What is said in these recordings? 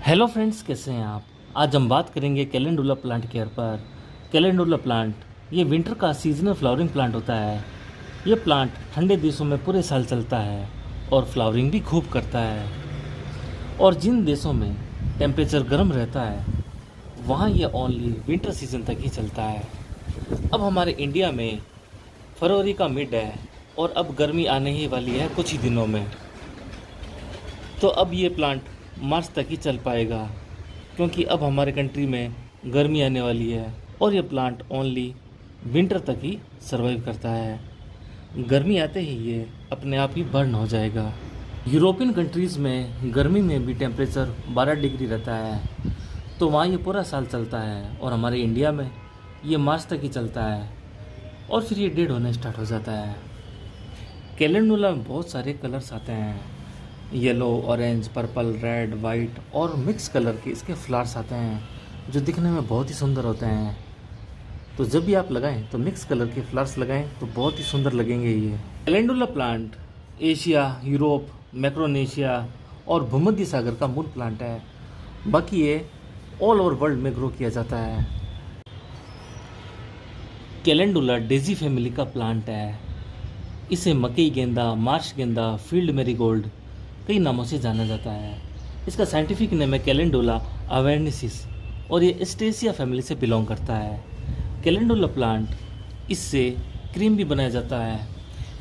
Hello friends, कैसे हैं आप। आज हम बात करेंगे कैलेंडुला प्लांट केयर पर। कैलेंडुला प्लांट ये विंटर का सीजनल फ्लावरिंग प्लांट होता है। ये प्लांट ठंडे देशों में पूरे साल चलता है और फ्लावरिंग भी खूब करता है। और जिन देशों में टेम्परेचर गर्म रहता है वहाँ ये ओनली विंटर सीजन तक ही चलता है। अब हमारे इंडिया में फरवरी का मिड है और अब गर्मी आने ही वाली है कुछ ही दिनों में। तो अब ये प्लांट मार्च तक ही चल पाएगा, क्योंकि अब हमारे कंट्री में गर्मी आने वाली है और ये प्लांट ओनली विंटर तक ही सर्वाइव करता है। गर्मी आते ही ये अपने आप ही बर्न हो जाएगा। यूरोपियन कंट्रीज़ में गर्मी में भी टेम्परेचर 12 डिग्री रहता है, तो वहाँ ये पूरा साल चलता है। और हमारे इंडिया में ये मार्च तक ही चलता है और फिर ये डेड होने स्टार्ट हो जाता है। कैलेंडुला में बहुत सारे कलर्स आते हैं, yellow, orange, purple, red, white और मिक्स कलर के इसके फ्लावर्स आते हैं जो दिखने में बहुत ही सुंदर होते हैं। तो जब भी आप लगाएं तो मिक्स कलर के फ्लावर्स लगाएं तो बहुत ही सुंदर लगेंगे। ये कैलेंडुला प्लांट एशिया, यूरोप, मैक्रोनेशिया और भूमध्य सागर का मूल प्लांट है। बाकी ये ऑल ओवर वर्ल्ड में ग्रो किया जाता है। कैलेंडुला डेजी फैमिली का प्लांट है। इसे मकई गेंदा, मार्श गेंदा, फील्ड मैरीगोल्ड कई नामों से जाना जाता है। इसका साइंटिफिक नेम है कैलेंडुला अवेर्निसिस और ये एस्टेसिया फैमिली से बिलोंग करता है। कैलेंडुला प्लांट, इससे क्रीम भी बनाया जाता है।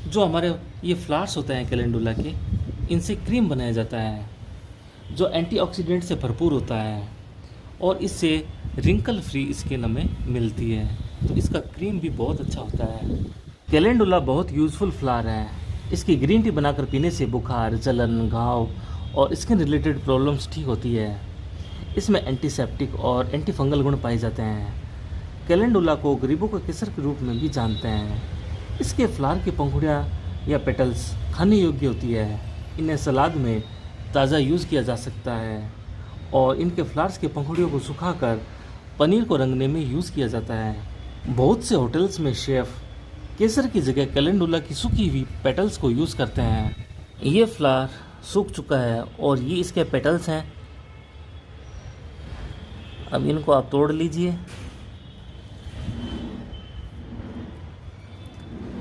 जो हमारे ये फ्लावर्स होते हैं कैलेंडुला के, इनसे क्रीम बनाया जाता है जो एंटीऑक्सीडेंट से भरपूर होता है और इससे रिंकल फ्री स्किन हमें मिलती है। तो इसका क्रीम भी बहुत अच्छा होता है। कैलेंडुला बहुत यूज़फुल फ्लावर है। इसकी ग्रीन टी बनाकर पीने से बुखार, जलन, घाव और स्किन रिलेटेड प्रॉब्लम्स ठीक होती है। इसमें एंटीसेप्टिक और एंटीफंगल गुण पाए जाते हैं। कैलेंडुला को गरीबों के केसर के रूप में भी जानते हैं। इसके फ्लावर की पंखुड़ियाँ या पेटल्स खाने योग्य होती है। इन्हें सलाद में ताज़ा यूज़ किया जा सकता है और इनके फ्लावर्स की पंखुड़ियों को सुखाकर पनीर को रंगने में यूज़ किया जाता है। बहुत से होटल्स में शेफ़ केसर की जगह कैलेंडुला की सूखी हुई पेटल्स को यूज़ करते हैं। ये फ्लावर सूख चुका है और ये इसके पेटल्स हैं। अब इनको आप तोड़ लीजिए।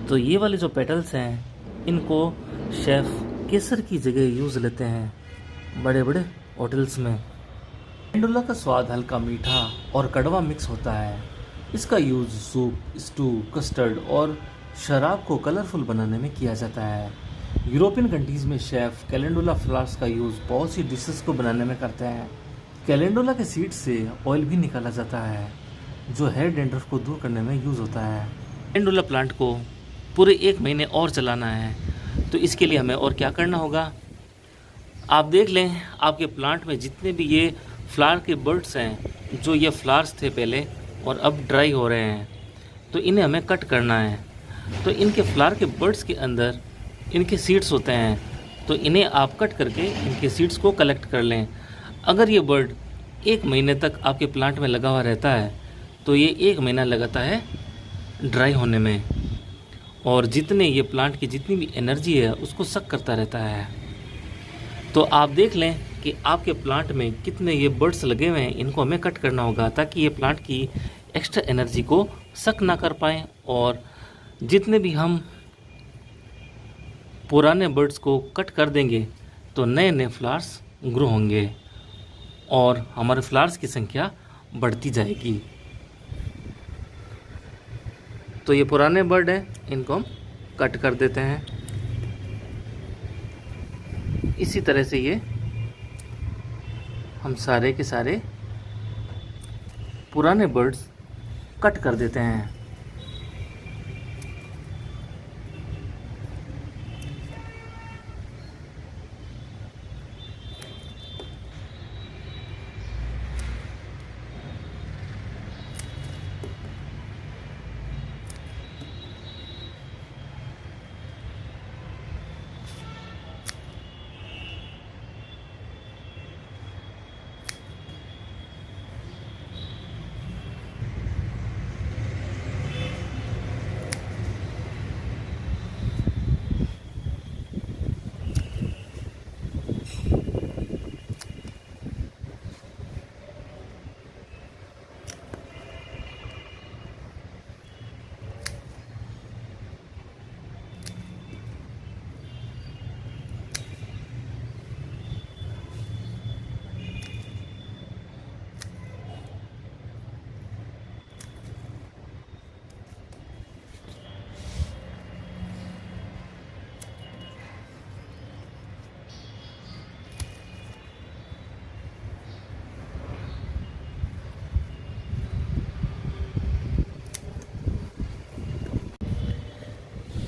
तो ये वाले जो पेटल्स हैं, इनको शेफ़ केसर की जगह यूज़ लेते हैं बड़े बड़े होटल्स में। कैलेंडुला का स्वाद हल्का मीठा और कड़वा मिक्स होता है। इसका यूज़ सूप, स्टू, कस्टर्ड और शराब को कलरफुल बनाने में किया जाता है। यूरोपियन कंट्रीज़ में शेफ़ कैलेंडुला फ्लावर्स का यूज़ बहुत सी डिशेस को बनाने में करते हैं। कैलेंडुला के सीड से ऑयल भी निकाला जाता है जो हेयर डैंड्रफ को दूर करने में यूज़ होता है। कैलेंडुला प्लांट को पूरे 1 महीने और चलाना है, तो इसके लिए हमें और क्या करना होगा। आप देख लें, आपके प्लांट में जितने भी ये फ्लावर के बर्ड्स हैं, जो ये फ्लावर्स थे पहले और अब ड्राई हो रहे हैं, तो इन्हें हमें कट करना है। तो इनके फ्लावर के बर्ड्स के अंदर इनके सीड्स होते हैं, तो इन्हें आप कट करके इनके सीड्स को कलेक्ट कर लें। अगर ये बर्ड 1 महीने तक आपके प्लांट में लगा हुआ रहता है तो ये 1 महीना लगाता है ड्राई होने में, और जितने ये प्लांट की जितनी भी एनर्जी है उसको सक करता रहता है। तो आप देख लें कि आपके प्लांट में कितने ये बर्ड्स लगे हुए हैं, इनको हमें कट करना होगा ताकि ये प्लांट की एक्स्ट्रा एनर्जी को सक ना कर पाएँ। और जितने भी हम पुराने बर्ड्स को कट कर देंगे तो नए नए फ्लावर्स ग्रो होंगे और हमारे फ्लावर्स की संख्या बढ़ती जाएगी। तो ये पुराने बर्ड हैं, इनको हम कट कर देते हैं। इसी तरह से ये हम सारे के सारे पुराने बर्ड्स कट कर देते हैं।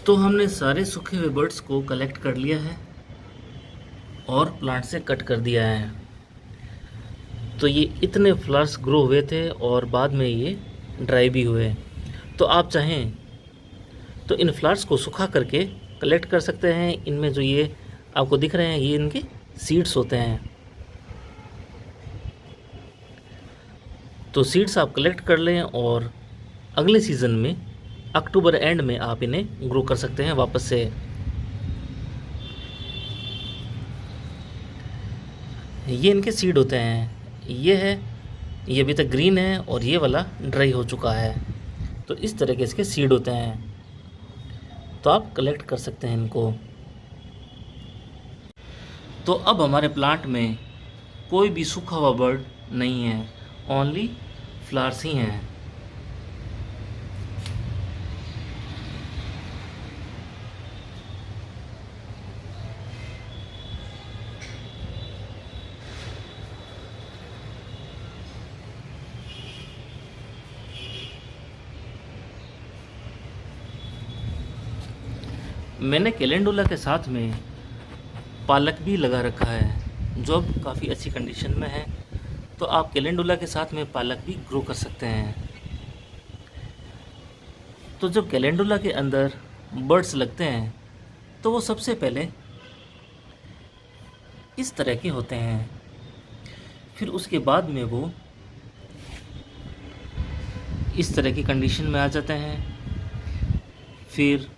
तो हमने सारे सूखे हुए बर्ड्स को कलेक्ट कर लिया है और प्लांट से कट कर दिया है। तो ये इतने फ्लावर्स ग्रो हुए थे और बाद में ये ड्राई भी हुए। तो आप चाहें तो इन फ्लावर्स को सुखा करके कलेक्ट कर सकते हैं। इनमें जो ये आपको दिख रहे हैं ये इनके सीड्स होते हैं। तो सीड्स आप कलेक्ट कर लें और अगले सीज़न में अक्टूबर एंड में आप इन्हें ग्रो कर सकते हैं वापस से। ये इनके सीड होते हैं। ये अभी तक ग्रीन है और ये वाला ड्राई हो चुका है। तो इस तरह के इसके सीड होते हैं। तो आप कलेक्ट कर सकते हैं इनको। तो अब हमारे प्लांट में कोई भी सूखा हुआ बर्ड नहीं है, ओनली फ्लावर्स ही हैं। मैंने कैलेंडुला के साथ में पालक भी लगा रखा है जो अब काफ़ी अच्छी कंडीशन में है। तो आप कैलेंडुला के साथ में पालक भी ग्रो कर सकते हैं। तो जब कैलेंडुला के अंदर बर्ड्स लगते हैं तो वो सबसे पहले इस तरह के होते हैं, फिर उसके बाद में वो इस तरह की कंडीशन में आ जाते हैं, फिर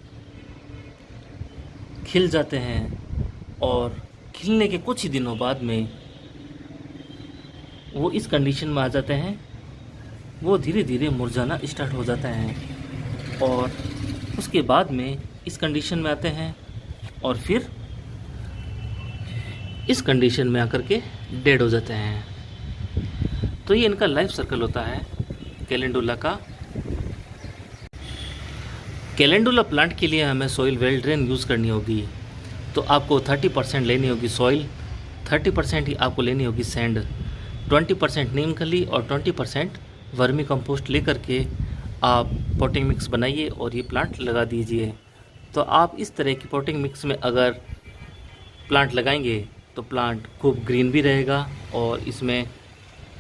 खिल जाते हैं और खिलने के कुछ ही दिनों बाद में वो इस कंडीशन में आ जाते हैं। वो धीरे धीरे मुरझाना स्टार्ट हो जाता है और उसके बाद में इस कंडीशन में आते हैं और फिर इस कंडीशन में आकर के डेड हो जाते हैं। तो ये इनका लाइफ सर्कल होता है कैलेंडुला का। कैलेंडुला प्लांट के लिए हमें सॉइल वेल ड्रेन यूज़ करनी होगी। तो आपको 30% लेनी होगी सॉइल, 30% ही आपको लेनी होगी सैंड, 20% नीम खली और 20% वर्मी कंपोस्ट लेकर के आप पॉटिंग मिक्स बनाइए और ये प्लांट लगा दीजिए। तो आप इस तरह की पॉटिंग मिक्स में अगर प्लांट लगाएंगे तो प्लांट खूब ग्रीन भी रहेगा और इसमें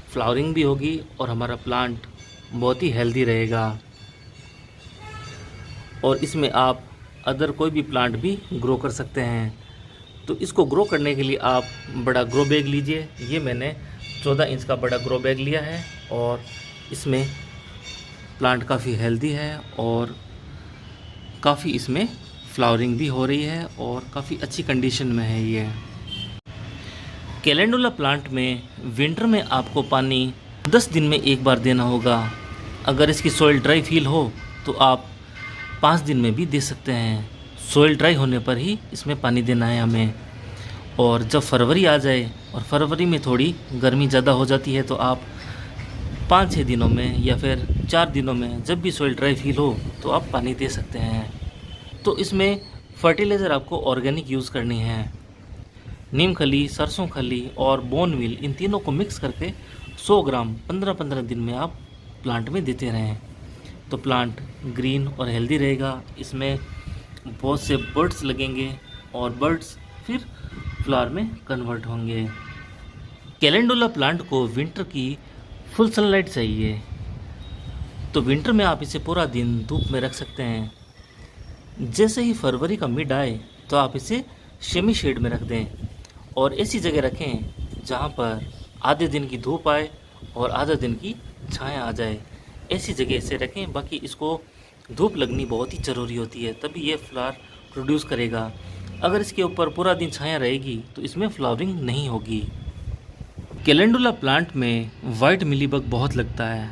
फ्लावरिंग भी होगी और हमारा प्लांट बहुत ही हेल्दी रहेगा। और इसमें आप अदर कोई भी प्लांट भी ग्रो कर सकते हैं। तो इसको ग्रो करने के लिए आप बड़ा ग्रो बैग लीजिए। ये मैंने 14 इंच का बड़ा ग्रो बैग लिया है और इसमें प्लांट काफ़ी हेल्दी है और काफ़ी इसमें फ्लावरिंग भी हो रही है और काफ़ी अच्छी कंडीशन में है ये। कैलेंडुला प्लांट में विंटर में आपको पानी 10 दिन में एक बार देना होगा। अगर इसकी सॉइल ड्राई फील हो तो आप 5 दिन में भी दे सकते हैं। सॉइल ड्राई होने पर ही इसमें पानी देना है हमें। और जब फरवरी आ जाए और फरवरी में थोड़ी गर्मी ज़्यादा हो जाती है तो आप 5-6 दिनों में या फिर 4 दिनों में जब भी सॉइल ड्राई फील हो तो आप पानी दे सकते हैं। तो इसमें फर्टिलाइज़र आपको ऑर्गेनिक यूज़ करनी है। नीम खली, सरसों खली और बोन मील, इन तीनों को मिक्स करके 100 ग्राम 15-15 दिन में आप प्लांट में देते रहें। तो प्लांट ग्रीन और हेल्दी रहेगा। इसमें बहुत से बर्ड्स लगेंगे और बर्ड्स फिर फ्लावर में कन्वर्ट होंगे। कैलेंडुला प्लांट को विंटर की फुल सनलाइट चाहिए। तो विंटर में आप इसे पूरा दिन धूप में रख सकते हैं। जैसे ही फरवरी का मिड आए तो आप इसे सेमी शेड में रख दें और ऐसी जगह रखें जहाँ पर आधे दिन की धूप आए और आधा दिन की छाया आ जाए। ऐसी जगह से रखें। बाकी इसको धूप लगनी बहुत ही ज़रूरी होती है, तभी ये फ्लावर प्रोड्यूस करेगा। अगर इसके ऊपर पूरा दिन छाया रहेगी तो इसमें फ्लावरिंग नहीं होगी। कैलेंडुला प्लांट में वाइट मिलीबग बहुत लगता है,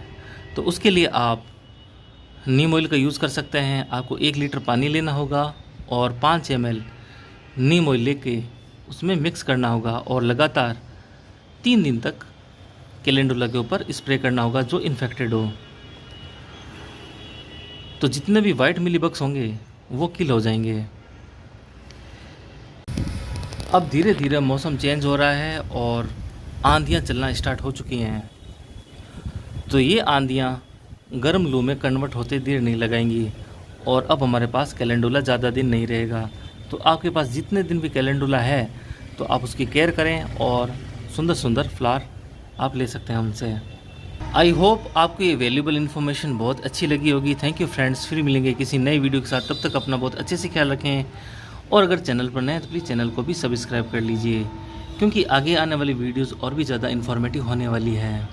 तो उसके लिए आप नीम ऑयल का यूज़ कर सकते हैं। आपको 1 लीटर पानी लेना होगा और 5 ml नीम ऑयल लेके उसमें मिक्स करना होगा और लगातार 3 दिन तक कैलेंडुला के ऊपर स्प्रे करना होगा जो इन्फेक्टेड हो। तो जितने भी वाइट मिलीबग्स होंगे वो किल हो जाएंगे। अब धीरे धीरे मौसम चेंज हो रहा है और आंधियाँ चलना स्टार्ट हो चुकी हैं। तो ये आंधियाँ गर्म लू में कन्वर्ट होते देर नहीं लगाएंगी और अब हमारे पास कैलेंडुला ज़्यादा दिन नहीं रहेगा। तो आपके पास जितने दिन भी कैलेंडुला है तो आप उसकी केयर करें और सुंदर सुंदर फ्लावर आप ले सकते हैं हमसे। आई होप आपको ये वैल्यूबल इन्फॉर्मेशन बहुत अच्छी लगी होगी। थैंक यू फ्रेंड्स, फिर मिलेंगे किसी नई वीडियो के साथ। तब तक अपना बहुत अच्छे से ख्याल रखें और अगर चैनल पर नए हैं तो प्लीज़ चैनल को भी सब्सक्राइब कर लीजिए, क्योंकि आगे आने वाली वीडियोज़ और भी ज़्यादा इन्फॉर्मेटिव होने वाली है।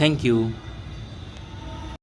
Thank you.